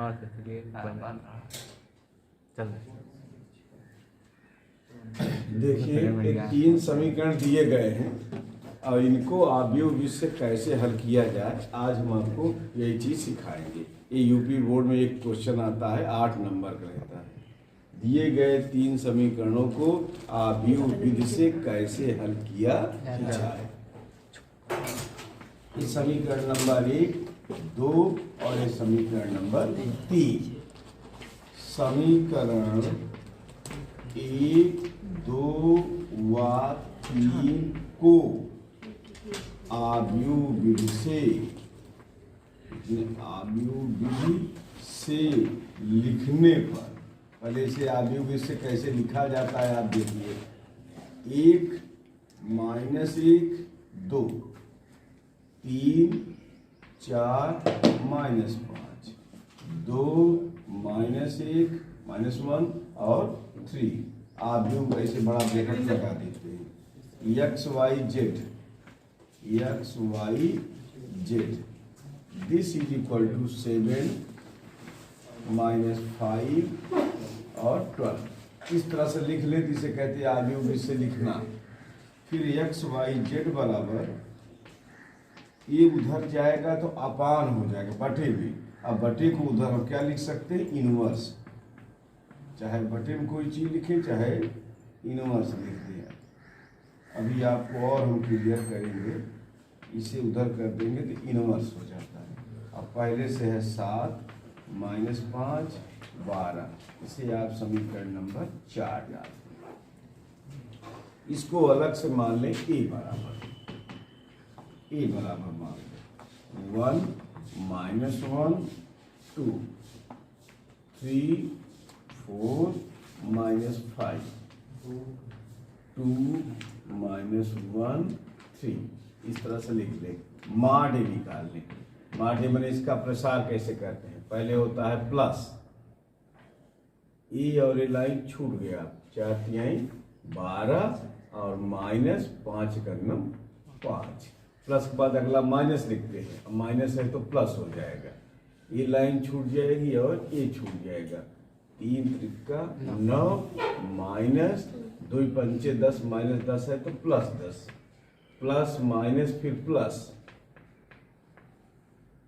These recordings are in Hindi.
हाँ तो चलिए चल देखिए ये 3 समीकरण दिए गए हैं और इनको आव्यूह विधि से कैसे हल किया जाए आज हम आपको यही चीज़ सिखाएंगे। ये यूपी बोर्ड में एक क्वेश्चन आता है 8 नंबर का रहता है। दिए गए 3 समीकरणों को आव्यूह विधि से कैसे हल किया जाए। ये समीकरण नंबर 1, 2 और ये समीकरण नंबर 3। समीकरण 1, 2 व 3 को आव्यूह विधि से लिखने पर, पहले इसे आव्यूह विधि से कैसे लिखा जाता है आप देखिए। 1 -1 2, 3 4 -5, 2 -1 -1 और 3। आव्यूह ऐसे बड़ा ब्रैकेट लगा देते हैं। x y z this is equal to 7 -5 और 12। इस तरह से लिख ले, इसे कहते हैं आव्यूह विधि से लिखना। फिर x y z बराबर, ये उधर जाएगा तो अपान हो जाएगा बटे में। अब बटे को उधर हम क्या लिख सकते हैं, इनवर्स। चाहे बटे में कोई चीज़ लिखे चाहे इनवर्स लिख दें। अभी आपको और हम क्लियर करेंगे, इसे उधर कर देंगे तो इनवर्स हो जाता है। अब पहले से है 7 -5 12, इसे आप समीकरण नंबर 4 डाल दें। इसको अलग से मान लें a बराबर मान लें 1 -1 2 3 4 -5 2 -1 3। इस तरह से लिख लें। माडे निकाल लें। माडे मैंने इसका प्रसार कैसे करते हैं, पहले होता है प्लस, ए और ए लाइन छूट गया, 4 तिहाई 12 और -5 करनम 5। प्लस के बाद अगला माइनस लिखते हैं। अब माइनस है तो प्लस हो जाएगा। ये लाइन छूट जाएगी और ये छूट जाएगा। 3 त्रिका 9 -2 पंचे 10 -10 है तो +10, प्लस माइनस फिर प्लस।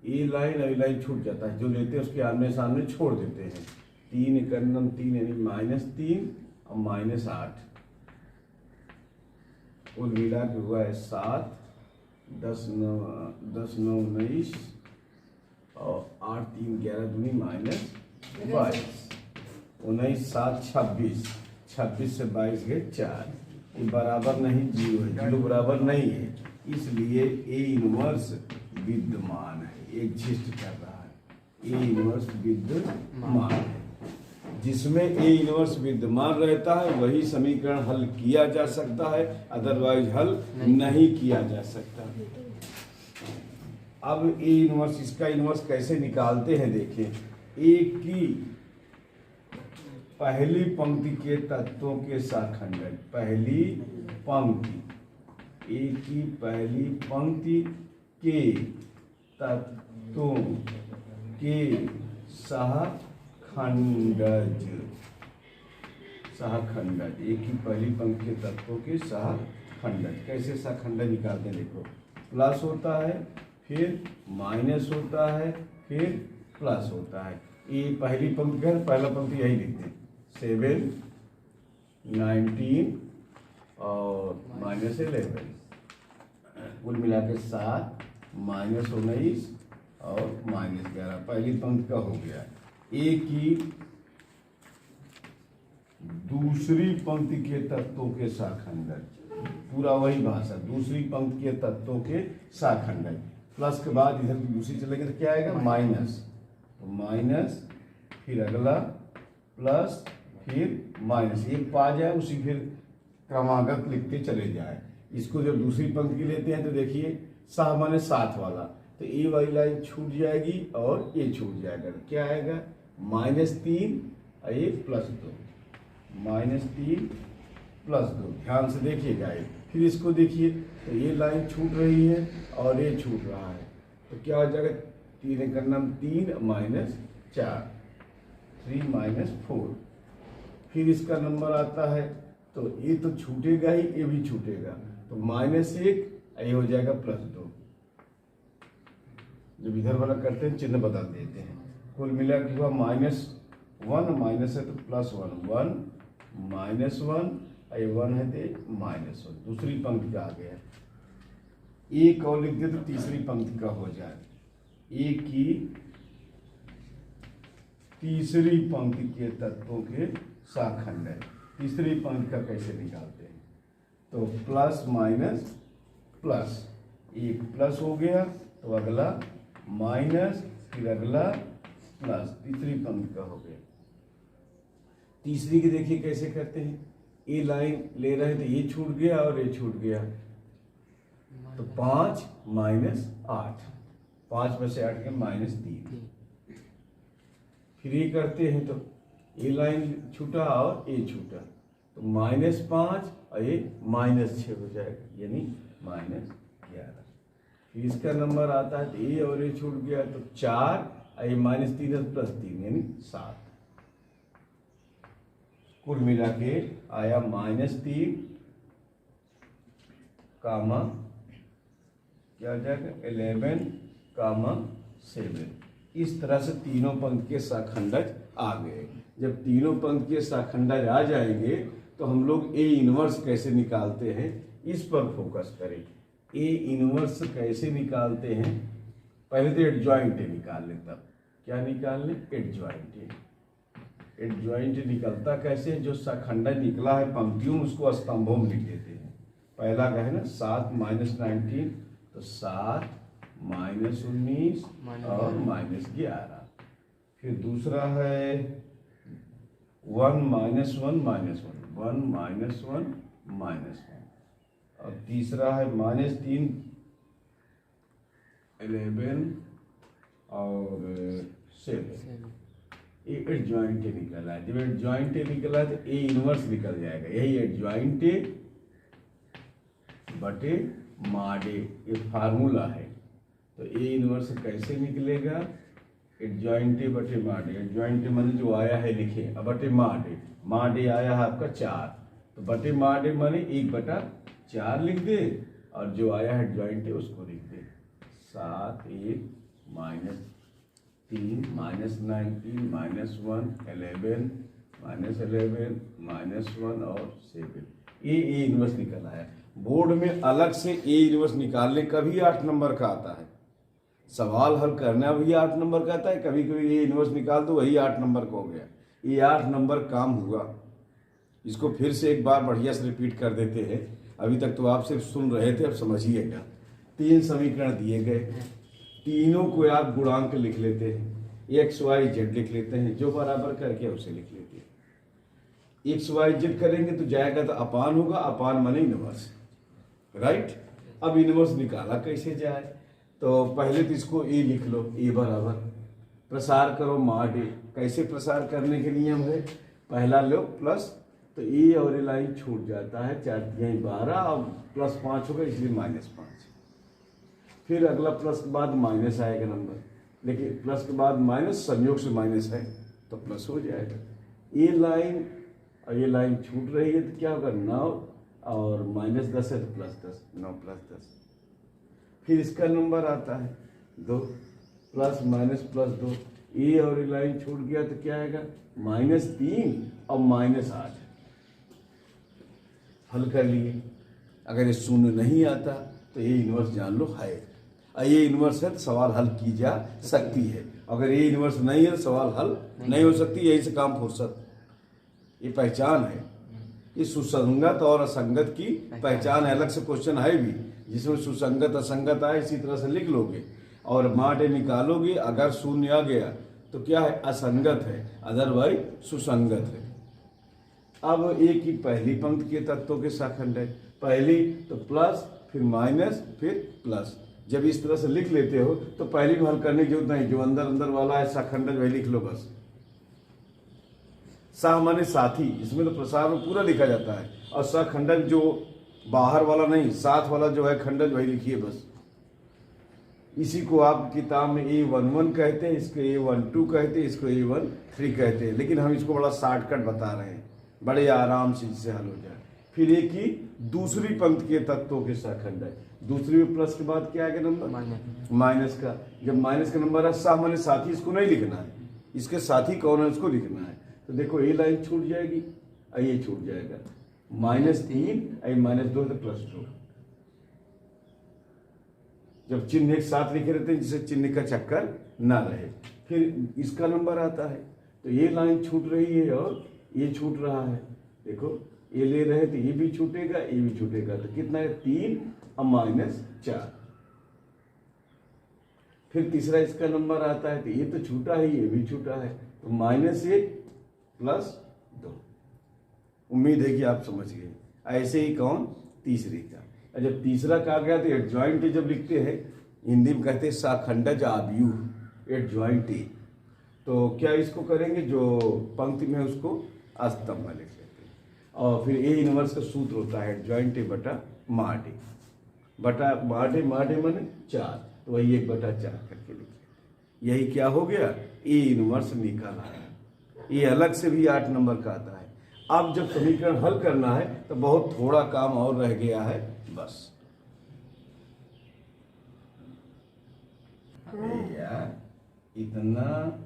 ये लाइन और ये लाइन छूट जाता है, जो लेते हैं उसके आमने सामने छोड़ देते हैं। 3 करनम 3 यानी -3 और -8, कुल मिला के हुआ है 7 10 9 19 और 8 3 11 दूनी -22 19 7 26 26 से 22 गए 4। ये बराबर नहीं, 0 है, 0 बराबर नहीं है, इसलिए ए इनवर्स विद्यमान है, एग्जिस्ट कर रहा है। ए इनवर्स विद्यमान है। जिसमें ए इनवर्स विद्यमान रहता है वही समीकरण हल किया जा सकता है, अदरवाइज हल नहीं किया जा सकता। अब ए इनवर्स, इसका इनवर्स कैसे निकालते हैं देखें। ए की पहली पंक्ति के तत्वों के साखंडन, पहली पंक्ति, ए की पहली पंक्ति के तत्वों के सहखंडज, ए की पहली पंक्ति के तत्वों के सहखंडज। कैसे सहखंडज निकालते हैं देखो। प्लस होता है, फिर माइनस होता है, फिर प्लस होता है। ये पहली पंक्ति है, पहला पंक्ति यही लिखते हैं 7 19 और -11, कुल मिला के 7 -19 और -11। पहली पंक्ति का हो गया। ए की दूसरी पंक्ति के तत्वों के साखंडन, पूरा वही भाषा, दूसरी पंक्ति के तत्वों के साखंडन। प्लस के बाद इधर दूसरी चलेंगे तो क्या आएगा, माइनस, तो माइनस फिर अगला प्लस फिर माइनस, एक पा जाए उसी फिर क्रमागत लिखते चले जाए। इसको जब दूसरी पंक्ति लेते हैं तो देखिए साह माने 7 वाला, तो ए वाली लाइन छूट जाएगी और ये छूट जाएगा, तो क्या आएगा -3 और ये +2, -3 +2। ध्यान से देखिएगा ये। फिर इसको देखिए तो ये लाइन छूट रही है और ये छूट रहा है, तो क्या हो जाएगा 3 का नाम 3 -3 4, 3 माइनस 4। फिर इसका नंबर आता है, तो ये तो छूटेगा ही, ये भी छूटेगा, तो -1, ये हो जाएगा +2। जब इधर वाला करते हैं चिन्ह बदल देते हैं। कुल मिला के हुआ -1, माइनस है तो +1, 1 -1, ये 1 है तो -1। दूसरी पंक्ति का आ गया। एक और लिख दे तो तीसरी पंक्ति का हो जाए। ए की तीसरी पंक्ति के तत्वों के शाखंड है। तीसरी पंक्ति का कैसे निकालते हैं? तो प्लस माइनस प्लस, एक प्लस हो गया तो अगला माइनस, फिर अगला प्लस, तीसरी पंक्ति का हो गया। तीसरी की देखिए कैसे करते हैं। ए लाइन ले रहे हैं तो ये छूट गया और ये छूट गया, तो 5 माइनस 8, 5 में से 8 के -3। फिर ये करते हैं तो ये लाइन छूटा और ये छूटा, तो -5 और ये -6 हो जाएगा, यानी -11। फिर इसका नंबर आता है तो ये और ये छूट गया, तो 4 और ये -3 है तो +3 यानी 7। कुल मिला के आया -3 कामा क्या हो जाएगा 11 कामा 7। इस तरह से तीनों पंक्ति के शाखंडज आ गए। जब तीनों पंक्ति के शाखंडज आ जाएंगे तो हम लोग ए इनवर्स कैसे निकालते हैं इस पर फोकस करें। ए इनवर्स कैसे निकालते हैं, पहले तो एडजॉइंट निकाल लें। तब क्या निकाल लें? एडजॉइंट। एडजॉइंट निकलता कैसे? जो शाखंडज निकला है पंक्तियों में उसको स्तंभों में लिख देते हैं। पहला का है ना 7 माइनस 19, तो 7 माइनस 19 और -11। फिर दूसरा है 1 माइनस 1 माइनस 1, 1 माइनस 1 माइनस 1। और तीसरा है -3 11 और 7। ये एडजॉइंट निकला है। जब एडजॉइंट निकला तो ए इनवर्स निकल जाएगा। यही एडजॉइंट बटे माडे ये फार्मूला है। तो ए इनवर्स कैसे निकलेगा? एडजॉइंट बटे माडे। एडजॉइंट माने जो आया है लिखे, अब बटे माडे। माडे आया है आपका 4, तो बटे माडे माने 1/4 लिख दे, और जो आया है एडजॉइंट उसको लिख दे। 7 1 -3 -19 -1 11 -11 -1 और 7। ए इनवर्स निकल आया। बोर्ड में अलग से ए इनवर्स निकालने का भी 8 नंबर का आता है। सवाल हल करना भी 8 नंबर का आता है। कभी कभी ए इनवर्स निकाल दो वही 8 नंबर का हो गया। ये 8 नंबर काम हुआ। इसको फिर से एक बार बढ़िया से रिपीट कर देते हैं। अभी तक तो आप सिर्फ सुन रहे थे, अब समझिएगा। 3 समीकरण दिए गए, तीनों को आप गुणांक लिख लेते हैं। एक्स वाई जेड लिख लेते हैं, जो बराबर करके उसे लिख लेते हैं। एक्स वाई जेड करेंगे तो जाएगा तो अपान होगा, अपान माने इनवर्स, राइट। अब इनवर्स निकाला कैसे जाए? तो पहले तो इसको ए लिख लो, ए बराबर प्रसार करो माड ए। कैसे प्रसार करने के नियम है? पहला लो प्लस, तो ए और ए लाइन छूट जाता है, 4 3 12 और +5 होगा इसलिए -5। फिर अगला प्लस के बाद माइनस आएगा नंबर, लेकिन प्लस के बाद माइनस संयोग से माइनस है तो प्लस हो जाएगा। ये लाइन और ये लाइन छूट रही है तो क्या होगा 9 और -10 है तो +10, 9 + 10। फिर इसका नंबर आता है 2 प्लस माइनस +2। ये और ये लाइन छूट गया तो क्या आएगा -3 और -8। हल कर लिए। अगर ये शून्य नहीं आता तो ये इनवर्स जान लो है। ये इनवर्स है तो सवाल हल की जा सकती है। अगर ये इनवर्स नहीं है तो सवाल हल नहीं हो सकती। यही से काम फुर्सत, ये पहचान है। ये सुसंगत और असंगत की पहचान है। अलग से क्वेश्चन है भी जिसमें सुसंगत असंगत आए, इसी तरह से लिख लोगे और माटे निकालोगे। अगर शून्य आ गया तो क्या है असंगत है, अदरवाइज सुसंगत है। अब ए की पहली पंक्ति के तत्वों के शाखंड है। पहली तो प्लस, फिर माइनस, फिर प्लस। जब इस तरह से लिख लेते हो तो पहली में हल करने की जरूरत नहीं, जो अंदर अंदर वाला है शाखंड वही लिख लो बस। शाह माने साथी, इसमें तो प्रसार में पूरा लिखा जाता है, और शाखंडन जो बाहर वाला नहीं, साथ वाला जो है खंडन वही लिखिए बस। इसी को आप किताब में A11 कहते हैं, इसको A12 कहते हैं, इसको A13 कहते हैं, लेकिन हम इसको बड़ा शॉर्टकट बता रहे हैं, बड़े आराम से इससे हल हो जाए। फिर एक ही दूसरी पंक्ति के तत्वों के शाखंड है। दूसरी में प्लस के बाद क्या आएगा नंबर? माइनस का। जब माइनस का नंबर है, साथ माने साथी, इसको नहीं लिखना है, इसके साथी कौन है उसको लिखना है। तो देखो ये लाइन छूट जाएगी और ये छूट जाएगा, -3 -2 तो +2। जब चिन्ह एक साथ लिखे रहते हैं जिससे चिन्ह का चक्कर ना रहे। फिर इसका नंबर आता है, तो ये लाइन छूट रही है और ये छूट रहा है। देखो ये ले रहे हैं तो ये भी छूटेगा, ये भी छूटेगा, तो कितना है? 3 और -4। फिर तीसरा इसका नंबर आता है, तो ये तो छूटा है, ये भी छूटा है, तो -1 +2। उम्मीद है कि आप समझ गए। ऐसे ही कौन? तीसरे का। जब तीसरा कहा गया तो एडजॉइंट जब लिखते हैं, हिंदी में कहते हैं शाखंडज आव्यूह, एडजॉइंट। तो क्या इसको करेंगे? जो पंक्ति में उसको स्तंभ में लिख लेते हैं। और फिर ए इनवर्स का सूत्र होता है एडजॉइंट बटा माडे, बटा माडे, माडे माने 4, तो वही 1/4 करके लिखे। यही क्या हो गया? ए इनवर्स निकाल आया। ये अलग से भी 8 नंबर का आता है। अब जब समीकरण हल करना है तो बहुत थोड़ा काम और रह गया है, बस। यार इतना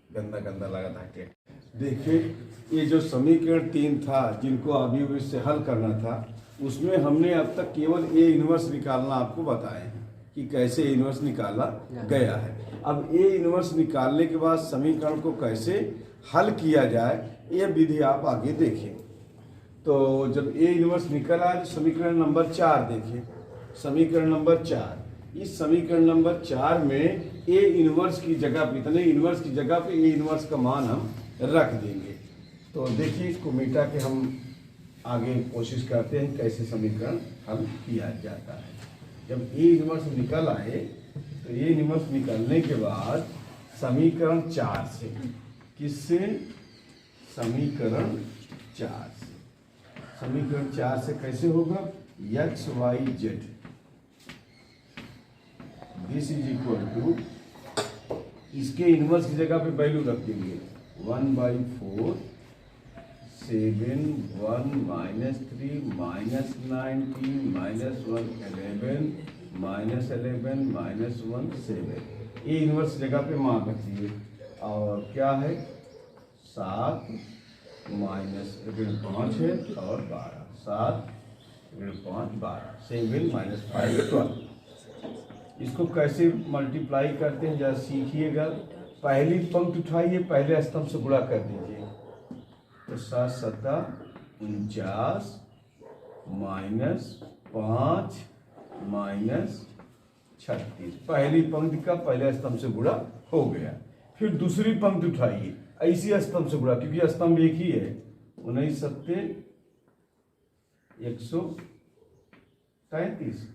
गंदा गंदा लगा था। देखिए ये जो समीकरण 3 था जिनको अभी से हल करना था, उसमें हमने अब तक केवल ए इनवर्स निकालना आपको बताए हैं कि कैसे ए इनवर्स निकाला गया है। अब ए इनवर्स निकालने के बाद समीकरण को कैसे हल किया जाए, यह विधि आप आगे देखें। तो जब ए इनवर्स निकल आए तो समीकरण नंबर 4 देखिए। समीकरण नंबर 4, इस समीकरण नंबर 4 में ए इनवर्स की जगह पे, इतने इनवर्स की जगह पे ए इनवर्स का मान हम रख देंगे। तो देखिए इसको मिटा के हम आगे कोशिश करते हैं कैसे समीकरण हल किया जाता है। जब ए इनवर्स निकल आए तो ए इनवर्स निकलने के बाद समीकरण 4 से, किससे? समीकरण 4 से। समीकरण 4 से कैसे होगा? x y z this is equal to, इसके इनवर्स की जगह पे वैल्यू रख देंगे 1/4 7 1 -3 -19 -1 11 -11 -1 7। ये इनवर्स जगह पे मान रख दिए। और क्या है? 7 -5 है और 12, 7 5 12, 7 -5 12। इसको कैसे मल्टीप्लाई करते हैं जरा सीखिएगा। पहली पंक्ति उठाइए, पहले स्तंभ से गुणा कर दीजिए, तो 7 7 49 -5 -36। पहली पंक्ति का पहले स्तंभ से गुणा हो गया। फिर दूसरी पंक्ति उठाइए, ऐसी स्तंभ से गुणा, क्योंकि स्तंभ एक ही है। 19 7 133।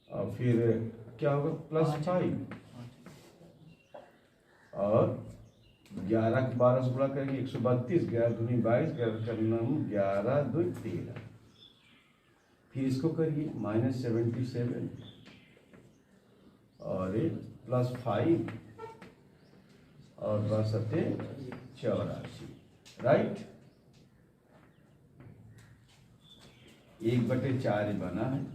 और फिर क्या होगा? +5 और 11 को 12 से गुणा करेंगे 132, 11 दूनी 22, 11 2 13। फिर इसको करिए -77 और +5 और 84, राइट। 1/4 बना है।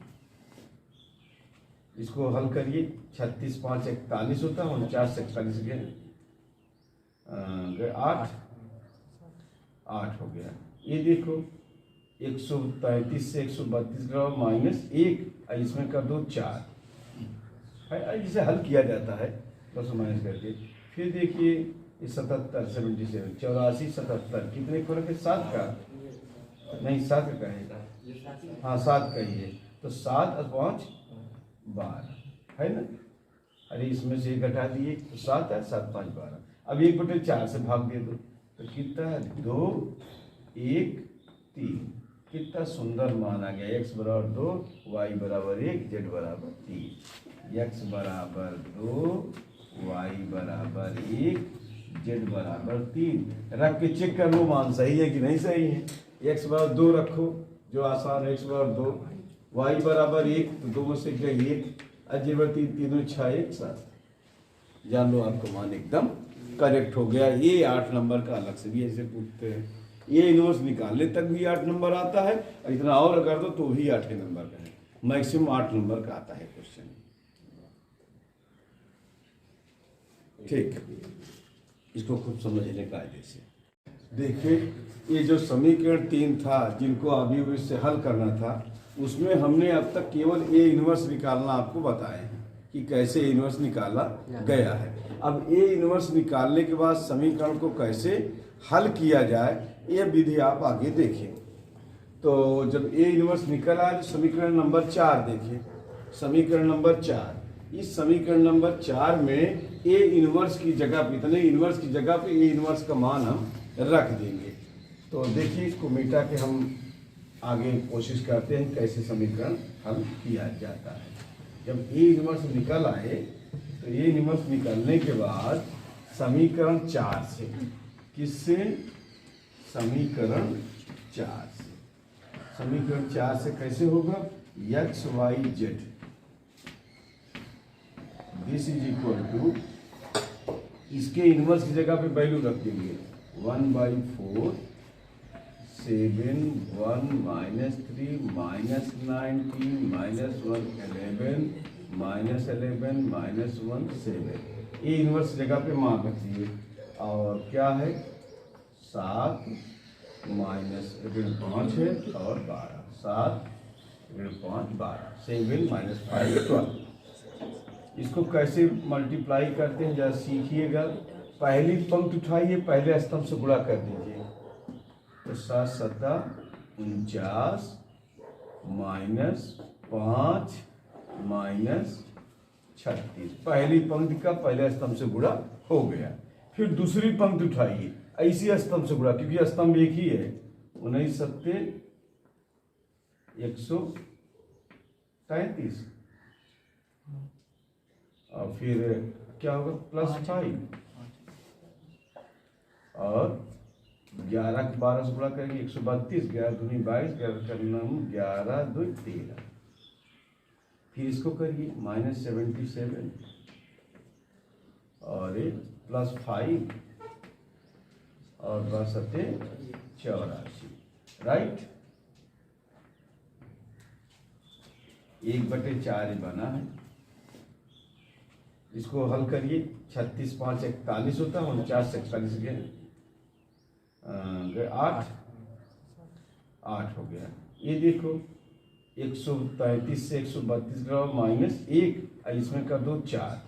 इसको हल करिए, 36 5 41 होता है, 49 से 41 गए 8 हो गया। ये देखो 133 से 132 का -1, इसमें कर दो 4, जिसे हल किया जाता है प्लस माइनस करके। फिर देखिए 77 77 84 77, कितने को रखे? 7 का नहीं, 7 का कहेगा, हाँ 7 का ही है। तो 7 और 5 12 है ना। अरे इसमें से घटा दिए तो 7 है, 7 5 12। अब 1/4 से भाग दे दो तो कितना है? 2 1 3। कितना सुंदर मान आ गया। x = 2, y = 1, z = 3। x = 2, y = 1, z = 3। रख के चेक कर लो मान सही है कि नहीं सही है। x = 2 रखो, जो आसान है, x बराबर 2, y बराबर 1, तो 2 में से क्या 1, अजेवर 3, 3 6 1 7। जान लो आपका मान एकदम करेक्ट हो गया। ये 8 नंबर का अलग से भी ऐसे पूछते हैं, ये इनवर्स निकालने तक भी 8 नंबर आता है, और इतना और अगर दो तो भी 8 नंबर का है, मैक्सिमम 8 नंबर का आता है क्वेश्चन। ठीक, इसको खूब समझने कायदे से देखिए। ये जो समीकरण 3 था जिनको अभी इससे हल करना था, उसमें हमने अब तक केवल ए इनवर्स निकालना आपको बताए हैं कि कैसे ए इनवर्स निकाला गया है। अब ए इनवर्स निकालने के बाद समीकरण को कैसे हल किया जाए, ये विधि आप आगे देखिए। तो जब ए इनवर्स निकल आए तो समीकरण नंबर 4 देखिए। समीकरण नंबर 4, इस समीकरण नंबर 4 में ए इनवर्स की जगह पे, इतने इनवर्स की जगह पे ए इनवर्स का मान हम रख देंगे। तो देखिए, इसको मिटा के हम आगे कोशिश करते हैं कैसे समीकरण हल किया जाता है। जब ए इनवर्स निकल आए तो ए इनवर्स निकलने के बाद समीकरण 4 से, किससे? समीकरण 4 से। समीकरण 4 से कैसे होगा? X Y Z this is equal to, इसके इनवर्स की जगह पे वैल्यू रख देंगे 1/4 7 1 -3 -19 -1 11 -11 -1 7। ये इनवर्स जगह पे मान रख दिए, और क्या है 7 -5 है और 12, 7 5 12, 7 -5 12। इसको कैसे मल्टीप्लाई करते हैं जरा सीखिएगा। पहली पंक्ति उठाइए, पहले स्तंभ से गुणा कर दीजिए, तो 7 7 49 -5 -36, पहली पंक्ति का पहले स्तंभ से गुणा हो गया। फिर दूसरी पंक्ति उठाइए, ऐसी स्तंभ से गुणा, क्योंकि स्तंभ एक ही है, 19 7 133, और फिर क्या होगा +5, और 11 के 12 से गुणा करेंगे 132, 11 दूनी 22, 11 2 13। फिर इसको करिए -77 और +5 और 84, राइट। 1/4 बना है। इसको हल करिए, 36 5 41 होता है, 49 से 41 गए 8 हो गया। ये देखो 133 से 132 -1, इसमें कर दो 4,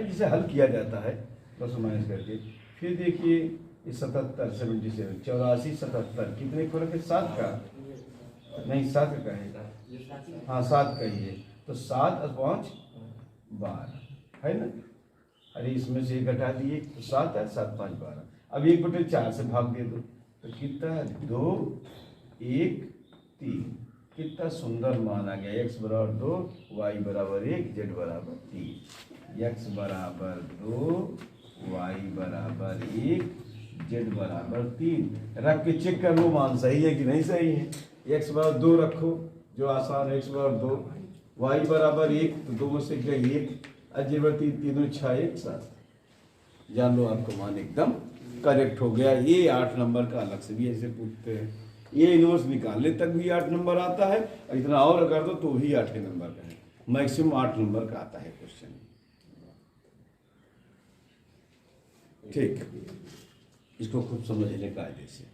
जिसे हल किया जाता है प्लस माइनस करके। फिर देखिए 77 77 84 77, कितने फर्क है? 7 का नहीं, 7 का है, हाँ 7 का ही है, तो 7 और 5 12 है ना। अरे इसमें से एक घटा दिए तो 7 है, 7 5 12। अब 1/4 से भाग दे दो तो कितना है? 2 1 3। कितना सुंदर मान आ गया, x बराबर 2, y बराबर 1, z बराबर 3। x बराबर 2, y बराबर 1, z बराबर 3। रख के चेक कर लो मान सही है कि नहीं सही है। x बराबर 2 रखो, जो आसान है, x बराबर 2, y बराबर 1, तो 2 में से क्या 1, अजेवर 3 3 6 1 7। जान लो आपका मान एकदम करेक्ट हो गया। ये 8 नंबर का अलग से भी ऐसे पूछते हैं, ये इनवर्स निकालने तक भी 8 नंबर आता है, और इतना और अगर दो तो भी 8 नंबर का है, मैक्सिमम 8 नंबर का आता है क्वेश्चन। ठीक, इसको खूब समझने कायदे से।